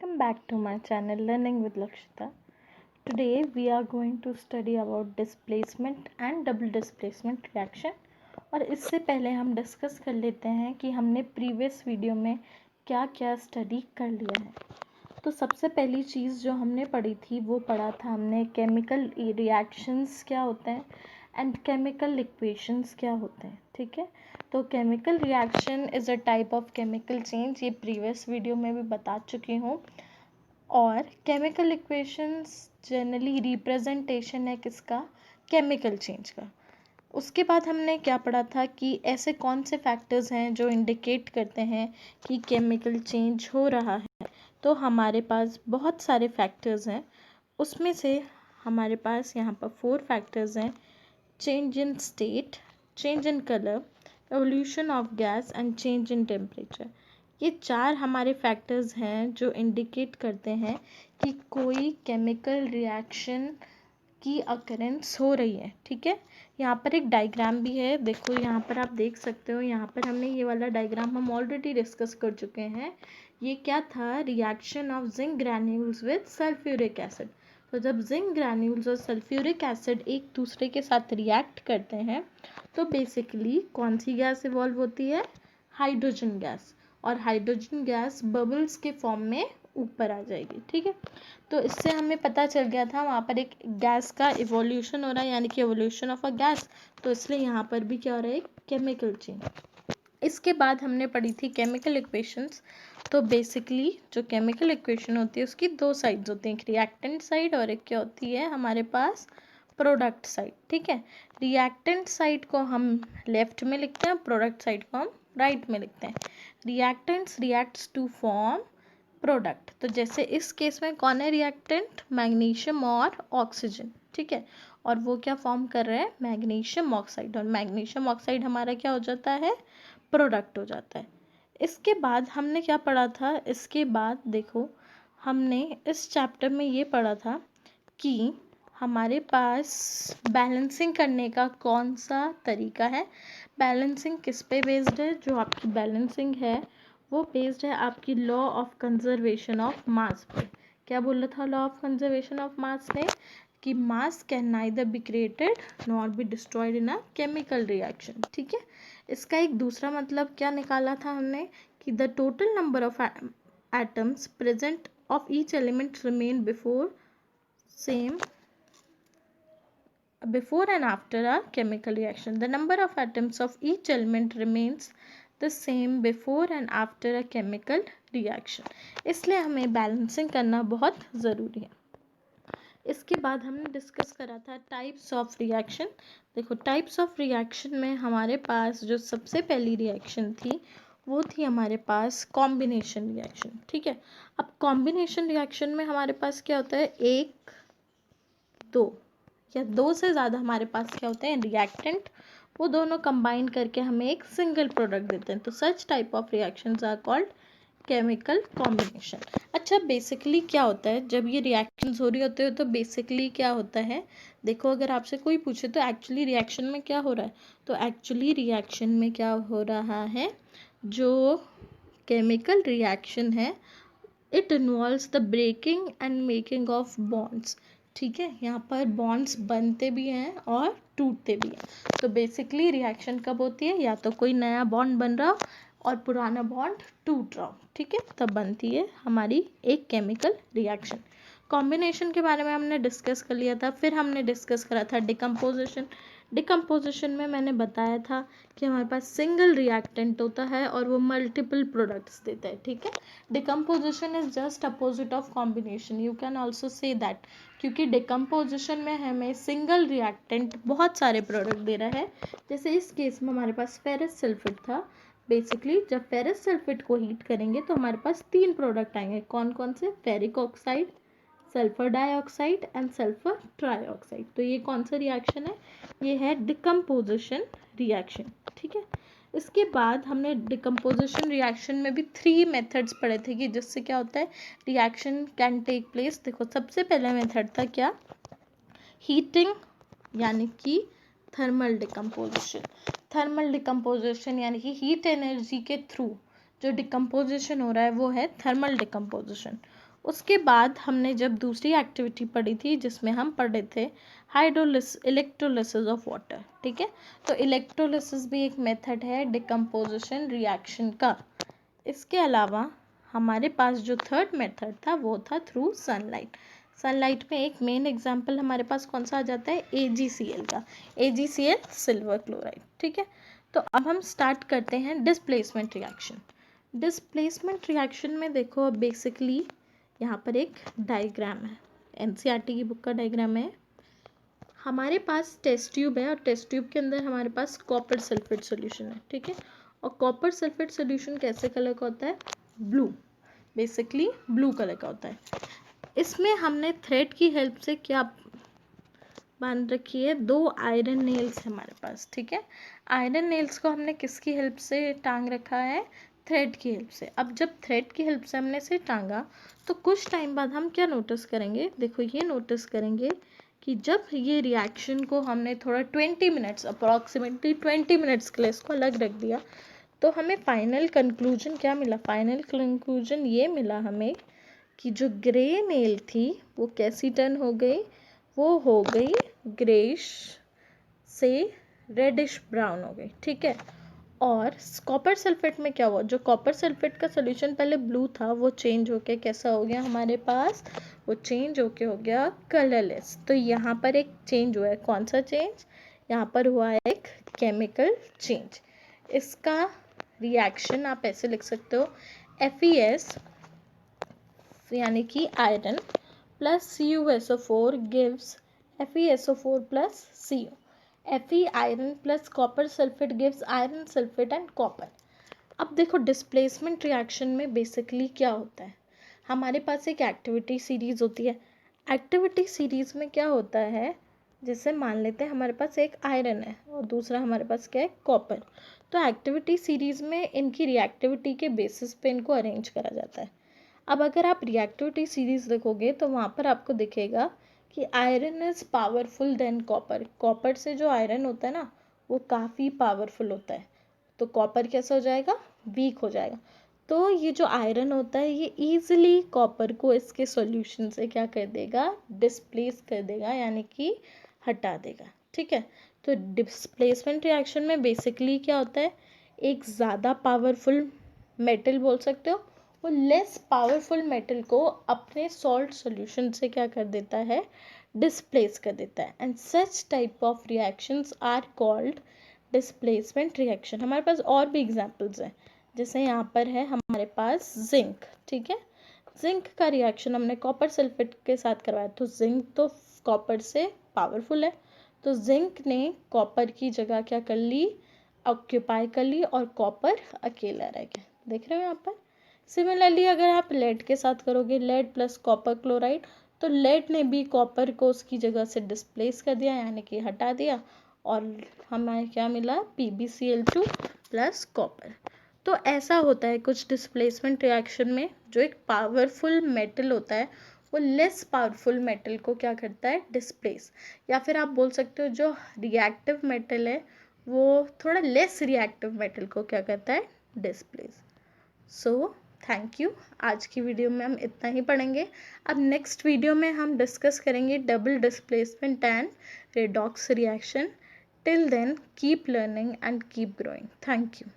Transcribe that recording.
Welcome back to my channel Learning with Lakshita. Today we are going to study about displacement and double displacement reaction. और इससे पहले हम discuss कर लेते हैं कि हमने प्रीवियस वीडियो में क्या क्या स्टडी कर लिया है। तो सबसे पहली चीज़ जो हमने पढ़ी थी वो पढ़ा था हमने केमिकल रिएक्शंस क्या होते हैं एंड केमिकल इक्वेशंस क्या होते हैं। ठीक है, तो chemical reaction is a type of chemical change, ये प्रीवियस वीडियो में भी बता चुकी हूँ। और केमिकल इक्वेशंस जनरली रिप्रेजेंटेशन है किसका, केमिकल चेंज का। उसके बाद हमने क्या पढ़ा था कि ऐसे कौन से फैक्टर्स हैं जो इंडिकेट करते हैं कि केमिकल चेंज हो रहा है। तो हमारे पास बहुत सारे फैक्टर्स हैं, उसमें से हमारे पास यहाँ पर 4 फैक्टर्स हैं। Change in state, change in colour, evolution of gas and change in temperature. ये 4 हमारे फैक्टर्स हैं जो इंडिकेट करते हैं कि कोई केमिकल रिएक्शन की अकरेंस हो रही है। ठीक है, यहाँ पर एक डायग्राम भी है, देखो यहाँ पर आप देख सकते हो। यहाँ पर हमने ये वाला डायग्राम हम ऑलरेडी डिस्कस कर चुके हैं। ये क्या था, reaction of zinc granules with sulphuric acid. तो जब जिंक ग्रैन्यूल्स और सल्फ्यूरिक एसिड एक दूसरे के साथ रिएक्ट करते हैं तो बेसिकली कौन सी गैस इवॉल्व होती है, हाइड्रोजन गैस। और हाइड्रोजन गैस बबल्स के फॉर्म में ऊपर आ जाएगी। ठीक है, तो इससे हमें पता चल गया था वहाँ पर एक गैस का इवोल्यूशन हो रहा है, यानी कि इवोल्यूशन ऑफ अ गैस। तो इसलिए यहाँ पर भी क्या हो रहा है, केमिकल चेंज। इसके बाद हमने पढ़ी थी केमिकल इक्वेशंस। तो बेसिकली जो केमिकल इक्वेशन होती है उसकी 2 साइड्स होती हैं, एक रिएक्टेंट साइड और एक क्या होती है हमारे पास प्रोडक्ट साइड। ठीक है, रिएक्टेंट साइड को हम लेफ्ट में लिखते हैं, प्रोडक्ट साइड को हम राइट में लिखते हैं। Reactants reacts to form product. तो जैसे इस केस में कौन है रिएक्टेंट, मैग्नीशियम और ऑक्सीजन। ठीक है, और वो क्या फॉर्म कर रहे हैं, मैग्नीशियम ऑक्साइड। और मैग्नीशियम ऑक्साइड हमारा क्या हो जाता है, प्रोडक्ट हो जाता है। इसके बाद हमने क्या पढ़ा था, इसके बाद देखो हमने इस चैप्टर में ये पढ़ा था कि हमारे पास बैलेंसिंग करने का कौन सा तरीका है। बैलेंसिंग किस पे बेस्ड है, जो आपकी बैलेंसिंग है वो बेस्ड है आपकी law of conservation of mass पे। क्या बोला था law of conservation of mass ने, कि मास can neither be created nor be destroyed in a chemical reaction. ठीक है, इसका एक दूसरा मतलब क्या निकाला था हमने, कि the total number of atoms present of each element remain before and after a chemical reaction. The number of atoms of each element remains the same before and after a chemical reaction. इसलिए हमें balancing करना बहुत ज़रूरी है। इसके बाद हमने discuss करा था टाइप्स ऑफ रिएक्शन। देखो टाइप्स ऑफ रिएक्शन में हमारे पास जो सबसे पहली रिएक्शन थी वो थी हमारे पास कॉम्बिनेशन रिएक्शन। ठीक है, अब कॉम्बिनेशन रिएक्शन में हमारे पास क्या होता है, 1 2 या 2 से ज़्यादा हमारे पास क्या होते हैं रिएक्टेंट, वो दोनों कंबाइन करके हमें एक सिंगल प्रोडक्ट देते हैं। तो such type of reactions are called chemical combination. अच्छा, बेसिकली क्या होता है जब ये रिएक्शंस हो रही होते हैं, तो बेसिकली क्या होता है, देखो अगर आपसे कोई पूछे तो एक्चुअली रिएक्शन में क्या हो रहा है, तो एक्चुअली रिएक्शन में क्या हो रहा है, जो केमिकल रिएक्शन है it involves the breaking and making of bonds. ठीक है, यहाँ पर बॉन्ड्स बनते भी हैं और टूटते भी हैं। तो बेसिकली रिएक्शन कब होती है, या तो कोई नया बॉन्ड बन रहा हो और पुराना बॉन्ड टूट रहा हो। ठीक है, तब बनती है हमारी एक केमिकल रिएक्शन। कॉम्बिनेशन के बारे में हमने डिस्कस कर लिया था। फिर हमने डिस्कस करा था डिकम्पोजिशन। डिकम्पोजिशन में मैंने बताया था कि हमारे पास सिंगल रिएक्टेंट होता है और वो मल्टीपल प्रोडक्ट्स देता है। ठीक है, decomposition is just opposite of combination, you can also say that, क्योंकि डिकम्पोजिशन में हमें सिंगल रिएक्टेंट बहुत सारे प्रोडक्ट दे रहा है। जैसे इस केस में हमारे पास फेरस सल्फेट था। बेसिकली जब फेरस सल्फेट को हीट करेंगे तो हमारे पास 3 प्रोडक्ट आएंगे, कौन कौन से, ferric oxide, sulphur dioxide and sulphur trioxide. तो ये कौन सा रिएक्शन है, ये है डिकम्पोजिशन रिएक्शन। ठीक है, इसके बाद हमने डिकम्पोजिशन रिएक्शन में भी 3 मेथड्स पढ़े थे कि जिससे क्या होता है रिएक्शन कैन टेक प्लेस। देखो सबसे पहला मेथड था क्या, हीटिंग, यानी कि थर्मल डिकम्पोजिशन। थर्मल डिकम्पोजिशन यानी कि हीट एनर्जी के थ्रू जो डिकम्पोजिशन हो रहा है वो है थर्मल डिकम्पोजिशन। उसके बाद हमने जब दूसरी एक्टिविटी पढ़ी थी जिसमें हम पढ़े थे इलेक्ट्रोलिसिस ऑफ वाटर, ठीक है। तो इलेक्ट्रोलिसिस भी एक मेथड है डिकम्पोजिशन रिएक्शन का। इसके अलावा हमारे पास जो थर्ड मेथड था वो था थ्रू सनलाइट। सनलाइट में एक मेन एग्जांपल हमारे पास कौन सा आ जाता है, AgCl का, AgCl सिल्वर क्लोराइड, ठीक है। तो अब हम स्टार्ट करते हैं डिस्प्लेसमेंट रिएक्शन। डिस्प्लेसमेंट रिएक्शन में देखो अब बेसिकली यहाँ पर एक डायग्राम है, NCERT की बुक का डायग्राम है। हमारे पास टेस्ट ट्यूब है और टेस्ट ट्यूब के अंदर हमारे पास कॉपर सल्फेट सॉल्यूशन है, ठीक है। और कॉपर सल्फेट सॉल्यूशन कैसे कलर का होता है, ब्लू, बेसिकली ब्लू कलर का होता है। इसमें हमने थ्रेड की हेल्प से क्या बांध रखी है, 2 आयरन नेल्स हमारे पास, ठीक है। आयरन नेल्स को हमने किसकी हेल्प से टांग रखा है, थ्रेड की हेल्प से। अब जब थ्रेड की हेल्प से हमने इसे टांगा तो कुछ टाइम बाद हम क्या नोटिस करेंगे, देखो ये नोटिस करेंगे कि जब ये रिएक्शन को हमने थोड़ा 20 मिनट्स, अप्रॉक्सीमेटली 20 मिनट्स के लिए इसको अलग रख दिया, तो हमें फाइनल कंक्लूजन क्या मिला, फाइनल कंक्लूजन ये मिला हमें कि जो ग्रे नेल थी वो कैसी टर्न हो गई, वो हो गई ग्रेइश से रेडिश ब्राउन हो गई, ठीक है। और कॉपर सल्फेट में क्या हुआ, जो कॉपर सल्फेट का सोल्यूशन पहले ब्लू था वो चेंज होके कैसा हो गया हमारे पास, वो चेंज होके हो गया कलरलेस। तो यहाँ पर एक चेंज हुआ है, कौन सा चेंज, यहाँ पर हुआ है एक केमिकल चेंज। इसका रिएक्शन आप ऐसे लिख सकते हो, FeS यानी कि iron plus CuSO4 gives FeSO4 plus Cu। Fe iron plus copper sulphate gives iron sulphate and copper. अब देखो डिस्प्लेसमेंट रिएक्शन में बेसिकली क्या होता है, हमारे पास एक एक्टिविटी सीरीज होती है। एक्टिविटी सीरीज में क्या होता है, जैसे मान लेते हैं हमारे पास एक आयरन है और दूसरा हमारे पास क्या है, कॉपर। तो एक्टिविटी सीरीज में इनकी रिएक्टिविटी के बेसिस पे इनको अरेंज करा जाता है। अब अगर आप रिएक्टिविटी सीरीज देखोगे तो वहाँ पर आपको दिखेगा कि iron is powerful than copper. Copper से जो आयरन होता है ना वो काफ़ी पावरफुल होता है, तो कॉपर कैसा हो जाएगा, वीक हो जाएगा। तो ये जो आयरन होता है ये ईजिली कॉपर को इसके सॉल्यूशन से क्या कर देगा, डिस्प्लेस कर देगा, यानी कि हटा देगा, ठीक है। तो डिस्प्लेसमेंट रिएक्शन में बेसिकली क्या होता है, एक ज़्यादा पावरफुल मेटल बोल सकते हो, वो लेस पावरफुल मेटल को अपने सॉल्ट सॉल्यूशन से क्या कर देता है, डिस्प्लेस कर देता है। And such type of reactions are called displacement reaction. हमारे पास और भी एग्जांपल्स हैं, जैसे यहाँ पर है हमारे पास जिंक, ठीक है। जिंक का रिएक्शन हमने कॉपर सल्फेट के साथ करवाया, तो जिंक तो कॉपर से पावरफुल है, तो जिंक ने कॉपर की जगह क्या कर ली, ऑक्यूपाई कर ली, और कॉपर अकेला रह गया, देख रहे हो यहाँ पर। सिमिलरली अगर आप लेड के साथ करोगे, लेड प्लस कॉपर क्लोराइड, तो लेड ने भी कॉपर को उसकी जगह से डिस्प्लेस कर दिया, यानी कि हटा दिया, और हमें क्या मिला, PbCl2 प्लस कॉपर। तो ऐसा होता है कुछ डिस्प्लेसमेंट रिएक्शन में, जो एक पावरफुल मेटल होता है वो लेस पावरफुल मेटल को क्या करता है, डिस्प्लेस। या फिर आप बोल सकते हो जो रिएक्टिव मेटल है वो थोड़ा लेस रिएक्टिव मेटल को क्या करता है, डिस्प्लेस। सो थैंक यू, आज की वीडियो में हम इतना ही पढ़ेंगे। अब नेक्स्ट वीडियो में हम डिस्कस करेंगे double displacement and redox reaction. Till then keep learning and keep growing. Thank you.